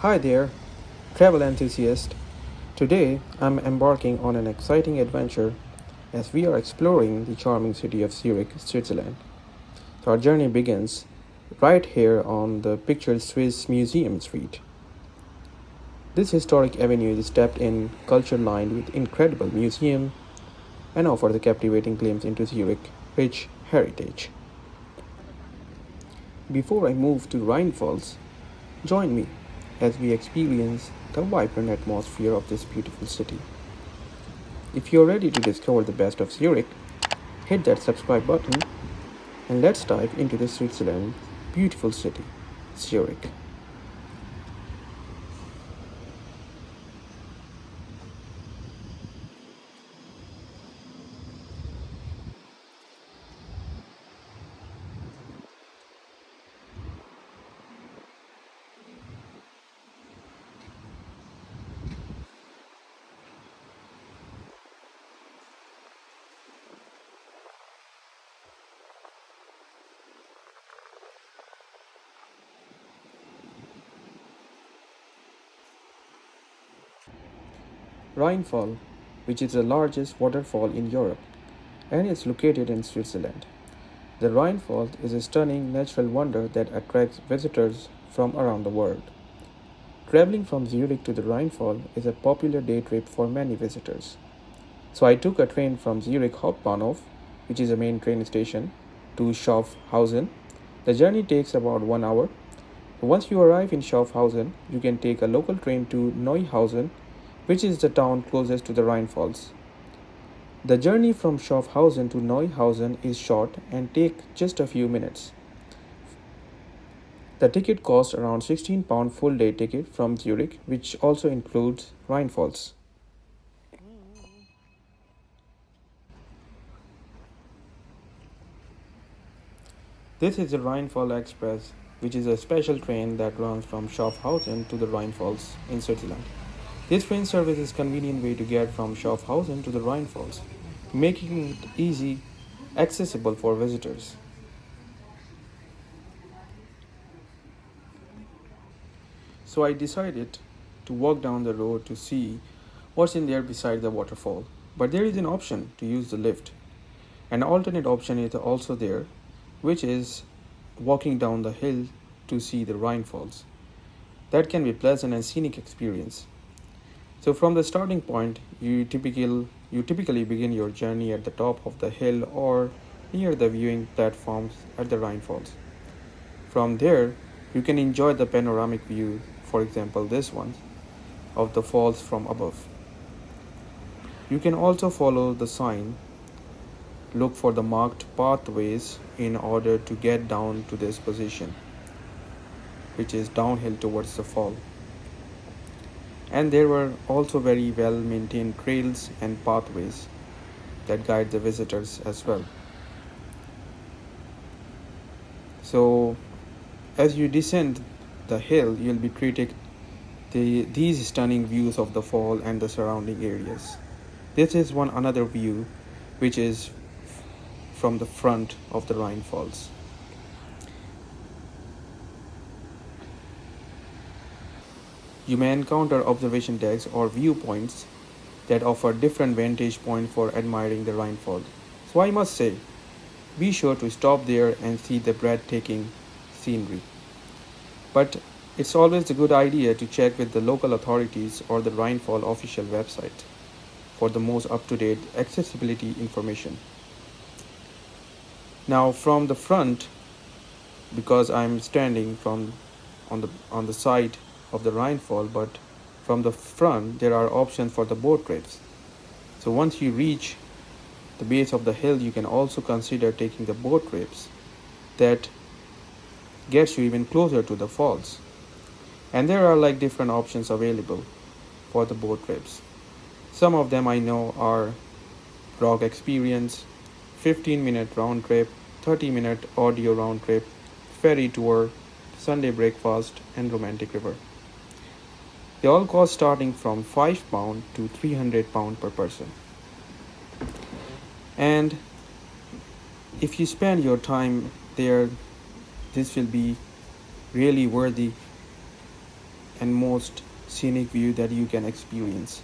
Hi there, travel enthusiast. Today I'm embarking on an exciting adventure as we are exploring the charming city of Zurich, Switzerland. So our journey begins right here on the pictured Swiss Museum Street. This historic avenue is steeped in culture lined with incredible museums and offers a captivating glimpse into Zurich's rich heritage. Before I move to Rhinefalls, join me as we experience the vibrant atmosphere of this beautiful city. If you're ready to discover the best of Zurich, hit that subscribe button and let's dive into the Switzerland's beautiful city, Zurich. Rhinefall, which is the largest waterfall in Europe and is located in Switzerland. The Rhinefall is a stunning natural wonder that attracts visitors from around the world. Traveling from Zurich to the Rhinefall is a popular day trip for many visitors. So I took a train from Zurich Hauptbahnhof, which is a main train station, to Schaffhausen. The journey takes about 1 hour. Once you arrive in Schaffhausen, you can take a local train to Neuhausen, which is the town closest to the Rhinefalls. The journey from Schaffhausen to Neuhausen is short and takes just a few minutes. The ticket costs around £16 full day ticket from Zurich, which also includes Rhinefalls. This is the Rheinfall Express, which is a special train that runs from Schaffhausen to the Rhinefalls in Switzerland. This train service is a convenient way to get from Schaffhausen to the Rhinefalls, making it easy accessible for visitors. So I decided to walk down the road to see what's in there beside the waterfall. But there is an option to use the lift. An alternate option is also there, which is walking down the hill to see the Rhine Falls. That can be a pleasant and scenic experience. So from the starting point, you typically begin your journey at the top of the hill or near the viewing platforms at the Rhine Falls. From there, you can enjoy the panoramic view, for example this one, of the falls from above. You can also follow the sign, look for the marked pathways in order to get down to this position, which is downhill towards the fall. And there were also very well maintained trails and pathways that guide the visitors as well. So, as you descend the hill, you'll be treated these stunning views of the fall and the surrounding areas. This is one another view, which is from the front of the Rhine Falls. You may encounter observation decks or viewpoints that offer different vantage points for admiring the Rhine Fall. So I must say, be sure to stop there and see the breathtaking scenery. But it's always a good idea to check with the local authorities or the Rhinefall official website for the most up-to-date accessibility information. Now from the front, because I'm standing on the side of the Rhinefall, but from the front there are options for the boat trips. So once you reach the base of the hill, you can also consider taking the boat trips that gets you even closer to the falls. And there are like different options available for the boat trips. Some of them I know are Rock Experience, 15-minute round trip, 30-minute audio round trip, ferry tour, Sunday breakfast, and romantic river. They all cost starting from £5 to £300 per person. And if you spend your time there, this will be really worthy and most scenic view that you can experience.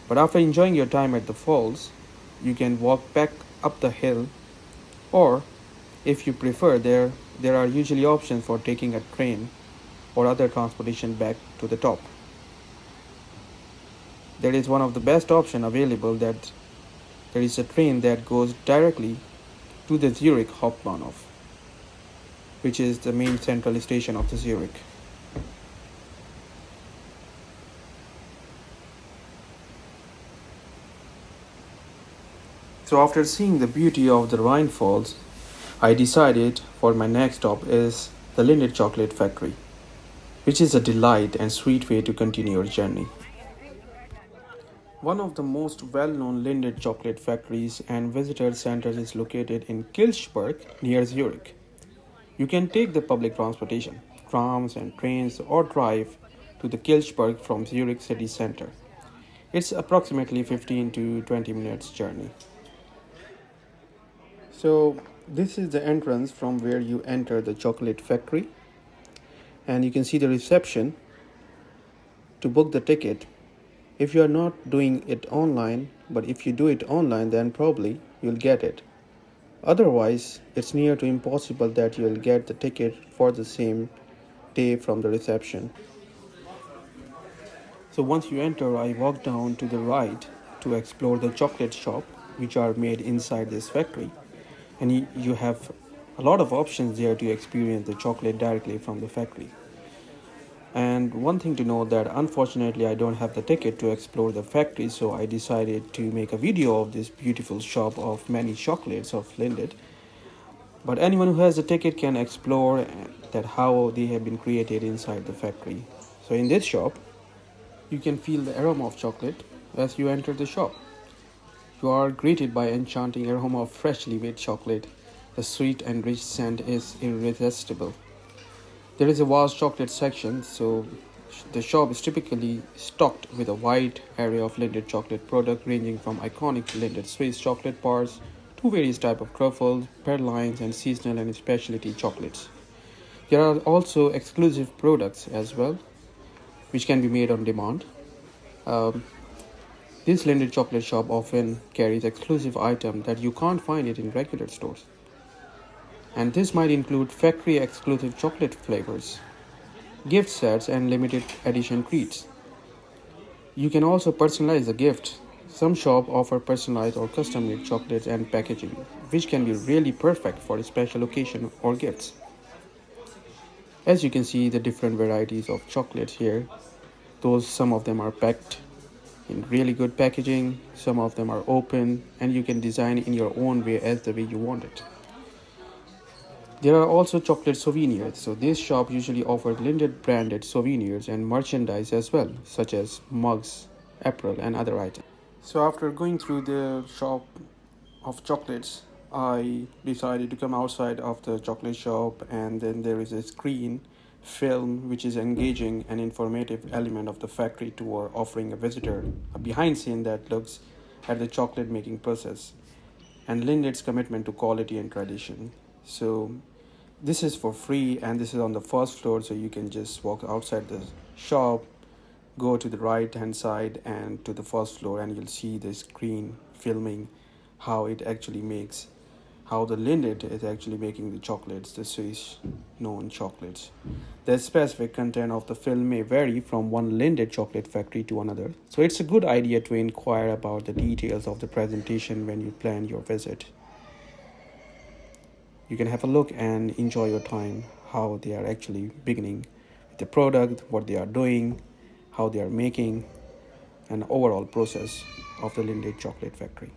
But after enjoying your time at the falls, you can walk back up the hill, or if you prefer, there are usually options for taking a train or other transportation back to the top. There is one of the best option available, that there is a train that goes directly to the Zurich Hauptbahnhof, which is the main central station of the Zurich. So after seeing the beauty of the Rhinefalls, I decided for my next stop is the Lindt Chocolate Factory, which is a delight and sweet way to continue your journey. One of the most well-known Lindt chocolate factories and visitor centers is located in Kilchberg near Zurich. You can take the public transportation, trams and trains, or drive to the Kilchberg from Zurich city center. It's approximately 15 to 20 minutes journey. So this is the entrance from where you enter the chocolate factory, and you can see the reception to book the ticket. If you are not doing it online, but if you do it online, then probably you'll get it. Otherwise, it's near to impossible that you'll get the ticket for the same day from the reception. So once you enter, I walk down to the right to explore the chocolate shop, which are made inside this factory. And you have a lot of options there to experience the chocolate directly from the factory. And one thing to know, that unfortunately I don't have the ticket to explore the factory, so I decided to make a video of this beautiful shop of many chocolates of Lindt. But anyone who has a ticket can explore that how they have been created inside the factory. So in this shop, you can feel the aroma of chocolate as you enter the shop. You are greeted by enchanting aroma of freshly made chocolate. The sweet and rich scent is irresistible. There is a vast chocolate section, so the shop is typically stocked with a wide array of Lindt chocolate products ranging from iconic Lindt Swiss chocolate bars to various types of truffles, pralines, and seasonal and specialty chocolates. There are also exclusive products as well, which can be made on demand. Um, this Lindt chocolate shop often carries exclusive items that you can't find it in regular stores. And this might include factory exclusive chocolate flavors, gift sets, and limited edition treats. You can also personalize the gift. Some shops offer personalized or custom made chocolates and packaging, which can be really perfect for a special occasion or gifts. As you can see the different varieties of chocolates here, those some of them are packed in really good packaging, some of them are open, and you can design in your own way as the way you want it. There are also chocolate souvenirs, so this shop usually offers Lindt branded souvenirs and merchandise as well, such as mugs, apparel, and other items. So after going through the shop of chocolates, I decided to come outside of the chocolate shop, and then there is a screen film which is engaging and informative element of the factory tour, offering a visitor a behind scene that looks at the chocolate making process and Lindt's commitment to quality and tradition. So this is for free, and this is on the first floor, so you can just walk outside the shop, go to the right hand side and to the first floor, and you'll see the screen filming how it actually makes, how the Lindt is actually making the chocolates, the Swiss known chocolates. The specific content of the film may vary from one Lindt chocolate factory to another, so it's a good idea to inquire about the details of the presentation when you plan your visit. You can have a look and enjoy your time, how they are actually beginning with the product, what they are doing, how they are making, and overall process of the Lindt chocolate factory.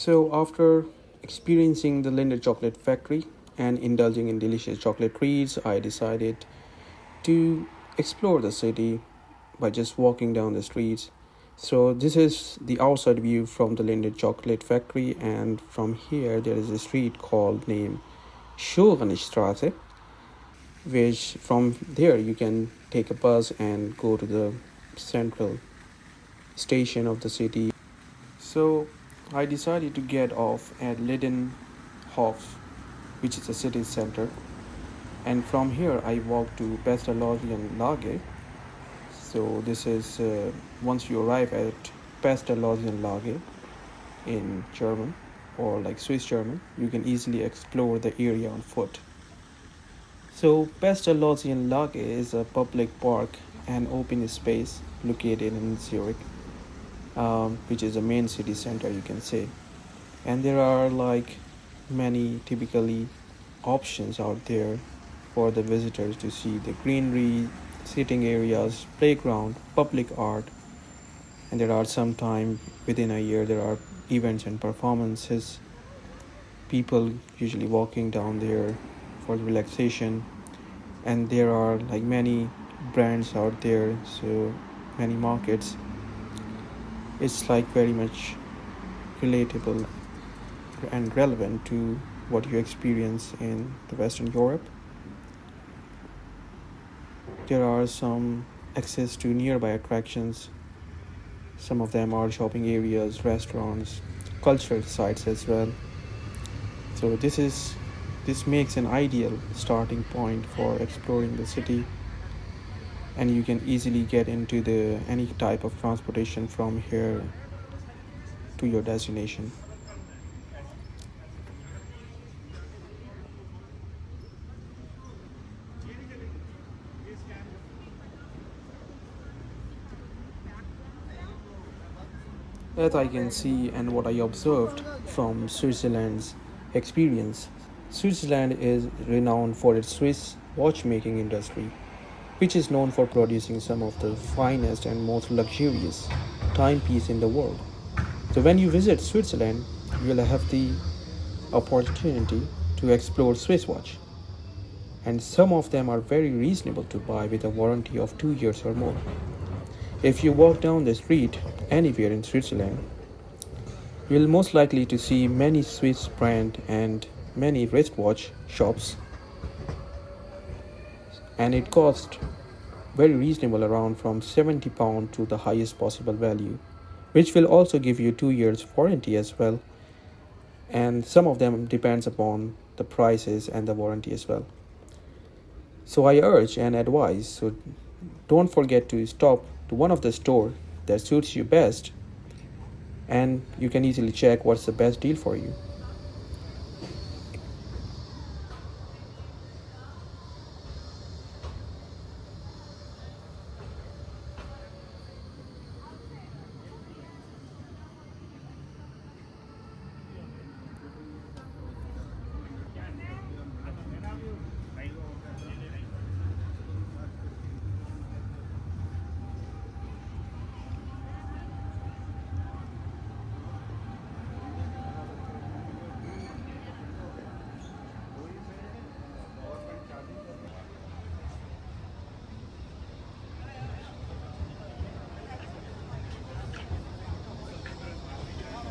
So, after experiencing the Lindt chocolate factory and indulging in delicious chocolate treats, I decided to explore the city by just walking down the streets. So, this is the outside view from the Lindt chocolate factory, and from here, there is a street called named Schoenstraße, which from there you can take a bus and go to the central station of the city. So I decided to get off at Lidenhof, which is the city center, and from here I walked to Pestalozzian Lage. So this is once you arrive at Pestalozzian Lage in German or like Swiss German, you can easily explore the area on foot. So Pestalozzian Lage is a public park and open space located in Zurich, which is a main city center, you can say. And there are like many typically options out there for the visitors to see the greenery, sitting areas, playground, public art, and there are sometime within a year there are events and performances. People usually walking down there for relaxation, and there are like many brands out there, so many markets. It's like very much relatable and relevant to what you experience in the Western Europe. There are some access to nearby attractions. Some of them are shopping areas, restaurants, cultural sites as well. So this makes an ideal starting point for exploring the city, and you can easily get into the any type of transportation from here to your destination. As I can see and what I observed from Switzerland's experience, Switzerland is renowned for its Swiss watchmaking industry, which is known for producing some of the finest and most luxurious timepiece in the world. So when you visit Switzerland, you will have the opportunity to explore Swiss watch, and some of them are very reasonable to buy with a warranty of 2 years or more. If you walk down the street anywhere in Switzerland, you will most likely to see many Swiss brand and many wristwatch shops, and it costs very reasonable, around from £70 to the highest possible value, which will also give you 2 years warranty as well, and some of them depends upon the prices and the warranty as well. So I urge and advise, so don't forget to stop to one of the store that suits you best, and you can easily check what's the best deal for you.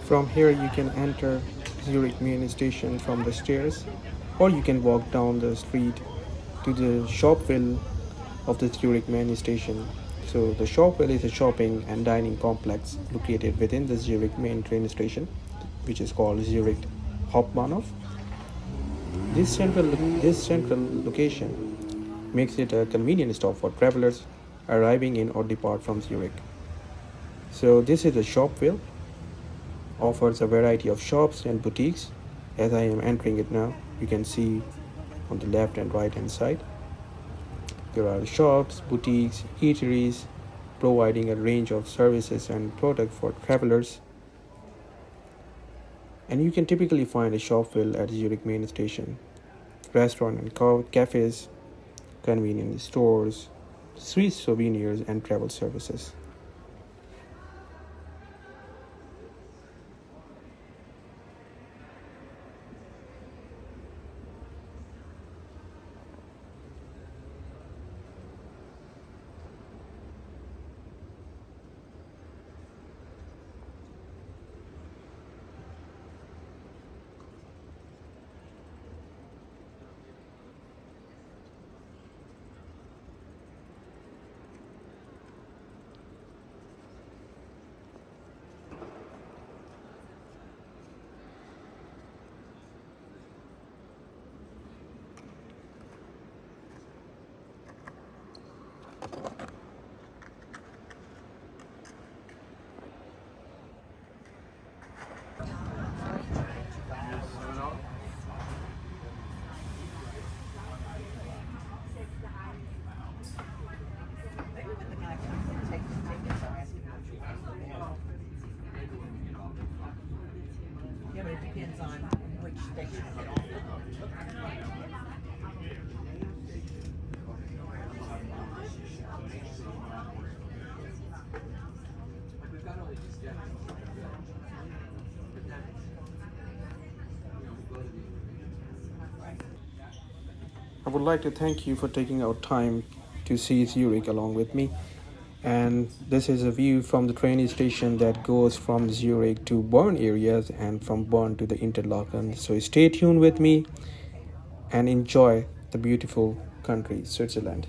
From here you can enter Zurich main station from the stairs, or you can walk down the street to the Shopville of the Zurich main station. So the Shopville is a shopping and dining complex located within the Zurich main train station, which is called Zurich Hauptbahnhof. This central location makes it a convenient stop for travelers arriving in or depart from Zurich. So this is the Shopville, offers a variety of shops and boutiques. As I am entering it now, you can see on the left and right hand side there are shops, boutiques, eateries providing a range of services and products for travelers, and you can typically find a Shopville at Zurich main station. Restaurant and cafes, convenience stores, Swiss souvenirs, and travel services. I would like to thank you for taking out time to see Zurich along with me. And this is a view from the train station that goes from Zurich to Bern areas and from Bern to the Interlaken. So stay tuned with me and enjoy the beautiful country, Switzerland.